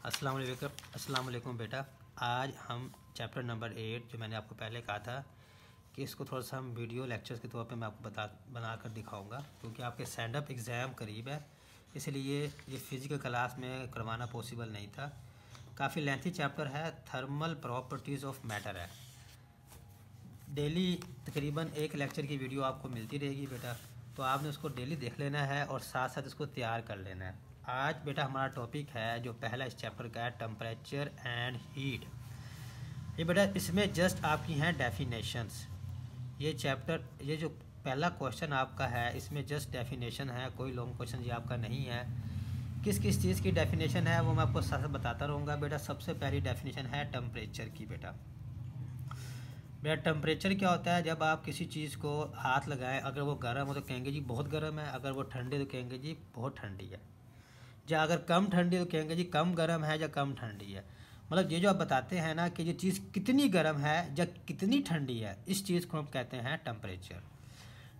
अस्सलाम वालेकुम बेटा। आज हम चैप्टर नंबर 8 जो मैंने आपको पहले कहा था कि इसको थोड़ा सा हम वीडियो लेक्चर्स के तौर पे मैं आपको बना कर दिखाऊंगा, क्योंकि आपके स्टैंड अप एग्ज़ाम करीब है, इसलिए ये फ़िज़िकल क्लास में करवाना पॉसिबल नहीं था। काफ़ी लेंथी चैप्टर है, थर्मल प्रॉपर्टीज़ ऑफ मैटर है। डेली तकरीबन एक लेक्चर की वीडियो आपको मिलती रहेगी बेटा, तो आपने उसको डेली देख लेना है और साथ साथ इसको तैयार कर लेना है। आज बेटा हमारा टॉपिक है जो पहला इस चैप्टर का है, टेम्परेचर एंड हीट। ये बेटा इसमें जस्ट आपकी हैं डेफिनेशंस। ये चैप्टर, ये जो पहला क्वेश्चन आपका है इसमें जस्ट डेफिनेशन है, कोई लॉन्ग क्वेश्चन ये आपका नहीं है। किस किस चीज़ की डेफिनेशन है वो मैं आपको साथ साथ बताता रहूँगा बेटा। सबसे पहली डेफिनेशन है टेम्परेचर की बेटा। टेम्परेचर क्या होता है? जब आप किसी चीज़ को हाथ लगाएं, अगर वो गर्म हो तो कहेंगे जी बहुत गर्म है, अगर वो ठंडी तो कहेंगे जी बहुत ठंडी है, या अगर कम ठंडी तो कहेंगे जी कम गर्म है या कम ठंडी है। मतलब ये जो आप बताते हैं ना कि ये चीज़ कितनी गर्म है या कितनी ठंडी है, इस चीज़ को हम कहते हैं temperature.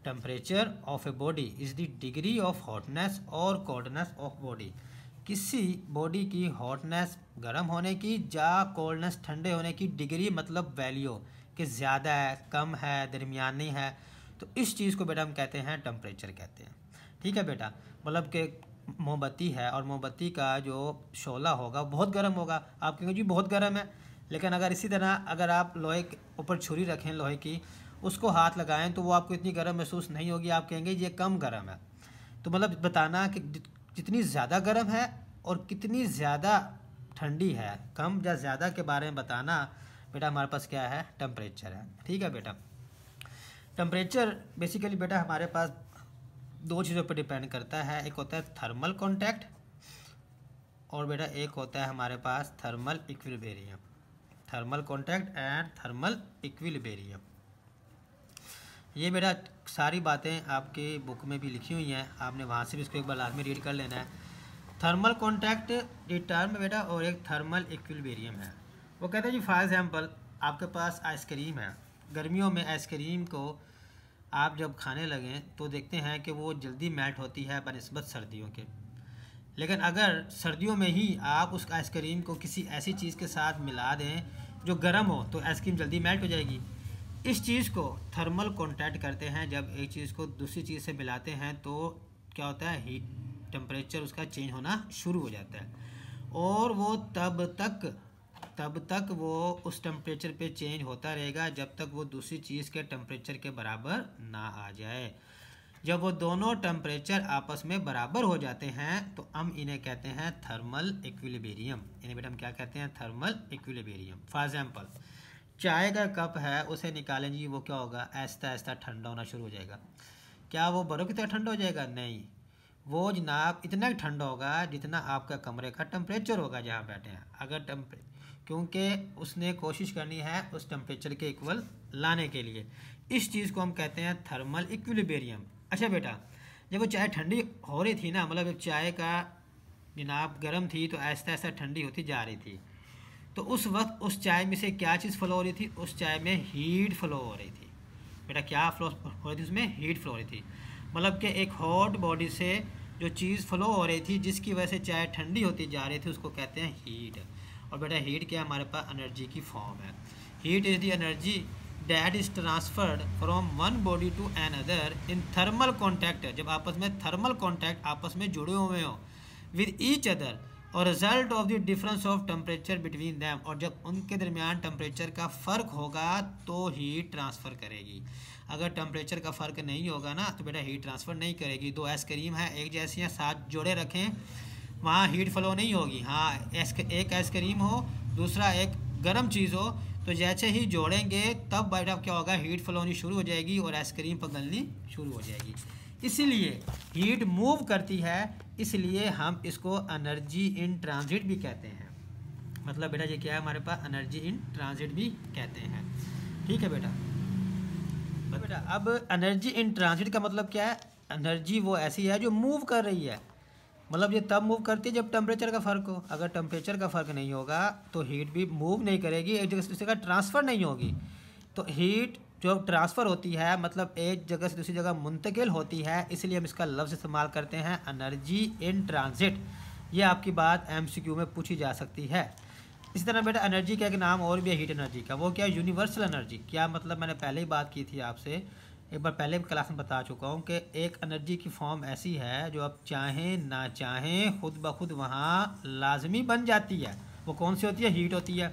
Temperature of a body is the degree of hotness और कोल्डनेस ऑफ बॉडी। किसी बॉडी की हॉटनेस गर्म होने की या कोल्डनेस ठंडे होने की डिग्री, मतलब वैल्यू कि ज़्यादा है, कम है, दरमियानी है, तो इस चीज़ को बेटा हम कहते हैं टेम्परेचर कहते हैं। ठीक है बेटा। मतलब कि मोमबत्ती है और मोमबत्ती का जो शोला होगा बहुत गर्म होगा, आप कहेंगे जी बहुत गर्म है, लेकिन अगर इसी तरह अगर आप लोहे के ऊपर छुरी रखें लोहे की, उसको हाथ लगाएं तो वो आपको इतनी गर्म महसूस नहीं होगी, आप कहेंगे ये कम गर्म है। तो मतलब बताना कि जितनी ज़्यादा गर्म है और कितनी ज़्यादा ठंडी है, कम या ज़्यादा के बारे में बताना बेटा हमारे पास क्या है? टेम्परेचर है। ठीक है बेटा। टेम्परेचर बेसिकली बेटा हमारे पास दो चीज़ों पर डिपेंड करता है, एक होता है थर्मल कॉन्टैक्ट और बेटा एक होता है हमारे पास thermal equilibrium. Thermal contact and thermal equilibrium, ये बेटा सारी बातें आपके बुक में भी लिखी हुई हैं, आपने वहाँ से भी इसको एक बार लाजमी रीड कर लेना है। थर्मल कॉन्टैक्ट ये टर्म बेटा और एक थर्मल इक्विलिब्रियम है। वो कहते हैं जी फॉर एग्जांपल आपके पास आइसक्रीम है, गर्मियों में आइसक्रीम को आप जब खाने लगें तो देखते हैं कि वो जल्दी मेल्ट होती है बनिस्बत सर्दियों के, लेकिन अगर सर्दियों में ही आप उस आइसक्रीम को किसी ऐसी चीज़ के साथ मिला दें जो गर्म हो तो आइसक्रीम जल्दी मेल्ट हो जाएगी। इस चीज़ को थर्मल कॉन्टैक्ट करते हैं। जब एक चीज़ को दूसरी चीज़ से मिलाते हैं तो क्या होता है? हीट टेम्परेचर उसका चेंज होना शुरू हो जाता है, और वो तब तक वो उस टेम्परेचर पे चेंज होता रहेगा जब तक वो दूसरी चीज़ के टेम्परेचर के बराबर ना आ जाए। जब वो दोनों टेम्परेचर आपस में बराबर हो जाते हैं तो हम इन्हें कहते हैं थर्मल इक्विलिब्रियम। इन्हें बेटा हम क्या कहते हैं? Thermal equilibrium. फॉर एग्जांपल चाय का कप है, उसे निकालें जी, वो क्या होगा? आहिस्ता आहिस्ता ठंडा होना शुरू हो जाएगा। क्या वो बर्फ़ की तरह ठंडा हो जाएगा? नहीं, वो जनाब इतना ठंडा होगा जितना आपका कमरे का टेम्परेचर होगा जहाँ बैठे हैं। अगर क्योंकि उसने कोशिश करनी है उस टेम्परेचर के इक्वल लाने के लिए, इस चीज़ को हम कहते हैं थर्मल इक्विलिब्रियम। अच्छा बेटा, जब वो चाय ठंडी हो रही थी ना, मतलब जब चाय का जनाब गर्म थी तो आहिस्ता आहिस्ता ठंडी होती जा रही थी, तो उस वक्त उस चाय में से क्या चीज़ फ्लो हो रही थी? उस चाय में हीट फ्लो हो रही थी बेटा। क्या फ्लो हो रही थी? उसमें हीट फ्लो हो रही थी। मतलब कि एक हॉट बॉडी से जो चीज़ फ्लो हो रही थी जिसकी वजह से चाय ठंडी होती जा रही थी, उसको कहते हैं हीट। और बेटा हीट क्या हमारे पास एनर्जी की फॉर्म है। Heat is the energy that is transferred from one body to another in thermal contact. जब आपस में थर्मल कॉन्टैक्ट आपस में जुड़े हुए हों विद ईच अदर, और result of the difference of temperature between them, और जब उनके दरमियान टेम्परेचर का फ़र्क होगा तो हीट ट्रांसफ़र करेगी। अगर टेम्परेचर का फ़र्क नहीं होगा ना तो बेटा हीट ट्रांसफ़र नहीं करेगी। दो आइसक्रीम है एक जैसी हैं, साथ जोड़े रखें, वहाँ हीट फ्लो नहीं होगी। हाँ, एक आइसक्रीम हो दूसरा एक गर्म चीज़ हो, तो जैसे ही जोड़ेंगे तब बेटा क्या होगा? हीट फ्लो होनी शुरू हो जाएगी और आइसक्रीम पिघलनी शुरू हो जाएगी। इसीलिए हीट मूव करती है, इसलिए हम इसको एनर्जी इन ट्रांजिट भी कहते हैं। मतलब बेटा ये क्या है? हमारे पास एनर्जी इन ट्रांजिट भी कहते हैं। ठीक है बेटा। बेटा अब एनर्जी इन ट्रांजिट का मतलब क्या है? एनर्जी वो ऐसी है जो मूव कर रही है। मतलब ये तब मूव करती है जब टेम्परेचर का फ़र्क हो। अगर टेम्परेचर का फ़र्क नहीं होगा तो हीट भी मूव नहीं करेगी, एक जगह से दूसरी जगह ट्रांसफ़र नहीं होगी। तो हीट जो ट्रांसफ़र होती है मतलब एक जगह से दूसरी जगह मुंतकिल होती है, इसलिए हम इसका लफ्ज़ इस्तेमाल करते हैं एनर्जी इन ट्रांजिट। ये आपकी बात MCQ में पूछी जा सकती है। इसी तरह बेटा एनर्जी का एक नाम और भी है हीट एनर्जी का, वो क्या है? Universal energy. क्या मतलब? मैंने पहले ही बात की थी आपसे, एक बार पहले भी क्लास में बता चुका हूँ कि एक एनर्जी की फॉर्म ऐसी है जो आप चाहें ना चाहें खुद ब खुद वहाँ लाजमी बन जाती है। वो कौन सी होती है? हीट होती है।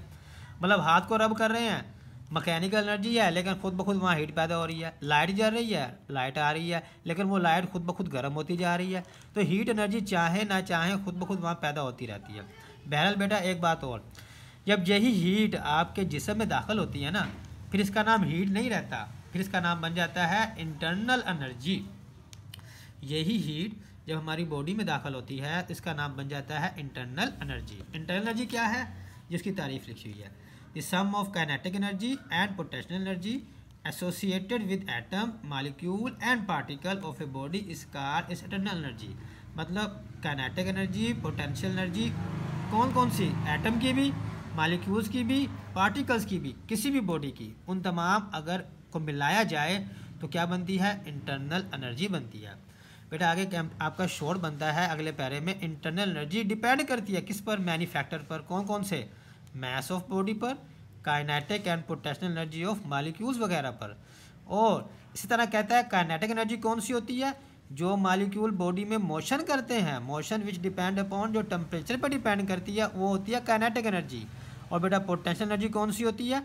मतलब हाथ को रब कर रहे हैं, मैकेनिकल एनर्जी है, लेकिन खुद ब खुद वहाँ हीट पैदा हो रही है। लाइट जल रही है, लाइट आ रही है, लेकिन वो लाइट खुद ब खुद गर्म होती जा रही है। तो हीट एनर्जी चाहे ना चाहे खुद ब खुद वहाँ पैदा होती रहती है। बहरहाल बेटा एक बात और, जब यही हीट आपके जिस्म में दाखिल होती है ना, फिर इसका नाम हीट नहीं रहता, फिर इसका नाम बन जाता है इंटरनल एनर्जी। यही हीट जब हमारी बॉडी में दाखिल होती है, इसका नाम बन जाता है इंटरनल एनर्जी। इंटरनल एनर्जी क्या है? जिसकी तारीफ लिखी हुई है, the sum of kinetic energy and potential energy associated with atom, molecule and particle of a body is called is internal energy. मतलब काइनेटिक एनर्जी, पोटेंशियल एनर्जी कौन कौन सी? एटम की भी, मॉलिक्यूल्स की भी, पार्टिकल्स की भी, किसी भी बॉडी की, उन तमाम अगर को मिलाया जाए तो क्या बनती है? इंटरनल एनर्जी बनती है। बेटा आगे आपका शॉर्ट बनता है अगले पैरे में, इंटरनल एनर्जी डिपेंड करती है किस पर? मैनी फैक्टर पर। कौन कौन से? मास ऑफ बॉडी पर, kinetic and potential energy of molecules वगैरह पर। और इसी तरह कहता है काइनेटिक एनर्जी कौन सी होती है? जो मॉलिक्यूल बॉडी में मोशन करते हैं, मोशन विच डिपेंड अपॉन, जो टेम्परेचर पर डिपेंड करती है, वो होती है काइनेटिक एनर्जी। और बेटा पोटेंशियल एनर्जी कौन सी होती है?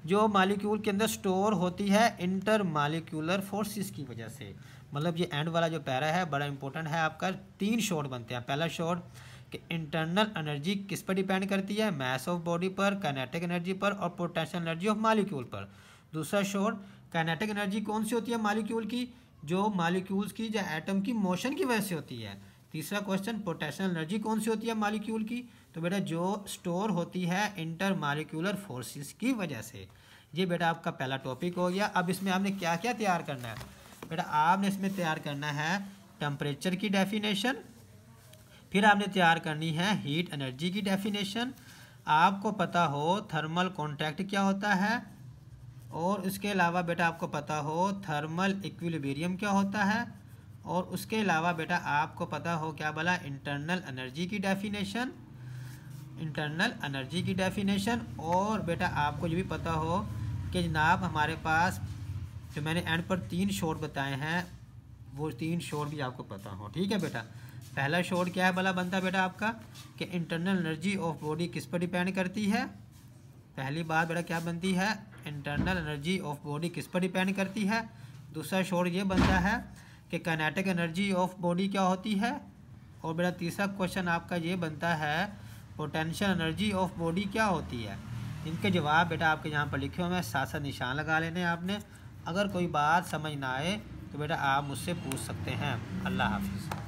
जो मॉलिक्यूल के अंदर स्टोर होती है इंटर मॉलिक्यूलर फोर्सेस की वजह से। मतलब ये एंड वाला जो पैरा है बड़ा इंपॉर्टेंट है आपका। 3 शॉर्ट बनते हैं। पहला शॉर्ट कि इंटरनल एनर्जी किस पर डिपेंड करती है? मास ऑफ बॉडी पर, काइनेटिक एनर्जी पर और पोटेंशियल एनर्जी ऑफ मॉलिक्यूल पर। दूसरा शॉर्ट काइनेटिक एनर्जी कौन सी होती है मॉलिक्यूल की? जो मॉलिक्यूल्स की या एटम की मोशन की वजह से होती है। तीसरा क्वेश्चन पोटेंशियल एनर्जी कौन सी होती है मॉलिक्यूल की? तो बेटा जो स्टोर होती है इंटर मॉलिक्यूलर फोर्सेस की वजह से। ये बेटा आपका पहला टॉपिक हो गया। अब इसमें आपने क्या क्या तैयार करना है? बेटा आपने इसमें तैयार करना है टेम्परेचर की डेफिनेशन, फिर आपने तैयार करनी है हीट एनर्जी की डेफिनेशन, आपको पता हो थर्मल कॉन्ट्रैक्ट क्या होता है, और उसके अलावा बेटा आपको पता हो थर्मल इक्विलिब्रियम क्या होता है, और उसके अलावा बेटा आपको पता हो क्या बोला? इंटरनल एनर्जी की डेफिनेशन, इंटरनल एनर्जी की डेफिनेशन। और बेटा आपको ये भी पता हो कि जनाब हमारे पास जो मैंने एंड पर 3 शॉर्ट बताए हैं, वो 3 शॉर्ट भी आपको पता हो। ठीक है बेटा। पहला शॉर्ट क्या है भला बनता बेटा आपका कि इंटरनल एनर्जी ऑफ बॉडी किस पर डिपेंड करती है? पहली बात बेटा क्या बनती है? इंटरनल एनर्जी ऑफ बॉडी किस पर डिपेंड करती है। दूसरा शॉर्ट ये बनता है कि काइनेटिक एनर्जी ऑफ बॉडी क्या होती है। और बेटा तीसरा क्वेश्चन आपका ये बनता है पोटेंशियल एनर्जी ऑफ बॉडी क्या होती है। इनके जवाब बेटा आपके यहाँ पर लिखे हुए हैं, साथ साथ निशान लगा लेने आपने। अगर कोई बात समझ ना आए तो बेटा आप मुझसे पूछ सकते हैं। अल्लाह हाफिज़।